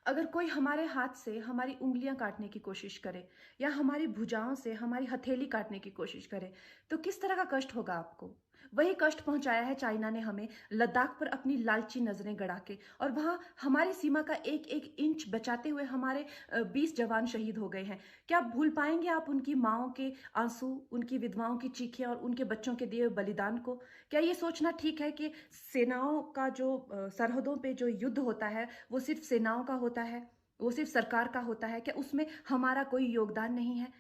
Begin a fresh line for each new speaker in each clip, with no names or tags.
अगर कोई हमारे हाथ से हमारी उँगलियां काटने की कोशिश करे या हमारी भुजाओं से हमारी हथेली काटने की कोशिश करे तो किस तरह का कष्ट होगा आपको। वही कष्ट पहुंचाया है चाइना ने हमें लद्दाख पर अपनी लालची नजरें गड़ा के, और वहां हमारी सीमा का एक एक इंच बचाते हुए हमारे 20 जवान शहीद हो गए हैं। क्या भूल पाएंगे आप उनकी माओं के आंसू, उनकी विधवाओं की चीखें और उनके बच्चों के दिए हुए बलिदान को? क्या ये सोचना ठीक है कि सेनाओं का जो सरहदों पे जो युद्ध होता है वो सिर्फ सेनाओं का होता है, वो सिर्फ सरकार का होता है? क्या उसमें हमारा कोई योगदान नहीं है?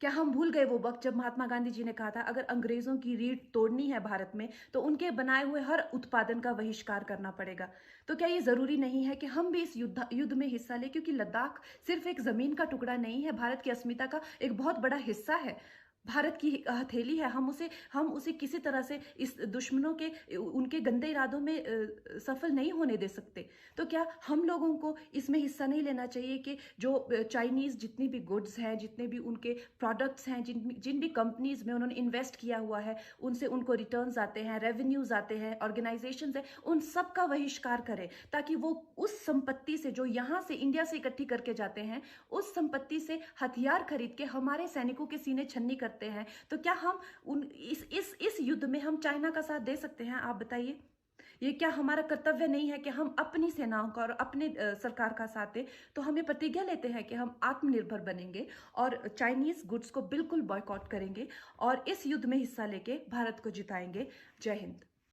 क्या हम भूल गए वो वक्त जब महात्मा गांधी जी ने कहा था अगर अंग्रेजों की रीढ़ तोड़नी है भारत में तो उनके बनाए हुए हर उत्पादन का बहिष्कार करना पड़ेगा? तो क्या ये जरूरी नहीं है कि हम भी इस युद्ध में हिस्सा लें, क्योंकि लद्दाख सिर्फ एक जमीन का टुकड़ा नहीं है, भारत की अस्मिता का एक बहुत बड़ा हिस्सा है, भारत की हथेली है। हम उसे किसी तरह से इस दुश्मनों के उनके गंदे इरादों में सफल नहीं होने दे सकते। तो क्या हम लोगों को इसमें हिस्सा नहीं लेना चाहिए कि जो चाइनीज जितनी भी गुड्स हैं, जितने भी उनके प्रोडक्ट्स हैं, जिन जिन भी कंपनीज में उन्होंने इन्वेस्ट किया हुआ है, उनसे उनको रिटर्न्स आते हैं, रेवेन्यूज आते हैं, ऑर्गेनाइजेशंस हैं, उन सब का बहिष्कार करें, ताकि वो उस संपत्ति से जो यहाँ से इंडिया से इकट्ठी करके जाते हैं, उस संपत्ति से हथियार खरीद के हमारे सैनिकों के सीने छन्नी करते हैं। तो क्या हम उन इस युद्ध में हम चाइना का साथ दे सकते हैं? आप बताइए। ये क्या हमारा कर्तव्य नहीं है कि हम अपनी सेनाओं का और अपने सरकार का साथ दें? तो हमें प्रतिज्ञा लेते हैं कि हम आत्मनिर्भर बनेंगे और चाइनीज गुड्स को बिल्कुल बॉयकॉट करेंगे और इस युद्ध में हिस्सा लेके भारत को जिताएंगे। जय हिंद।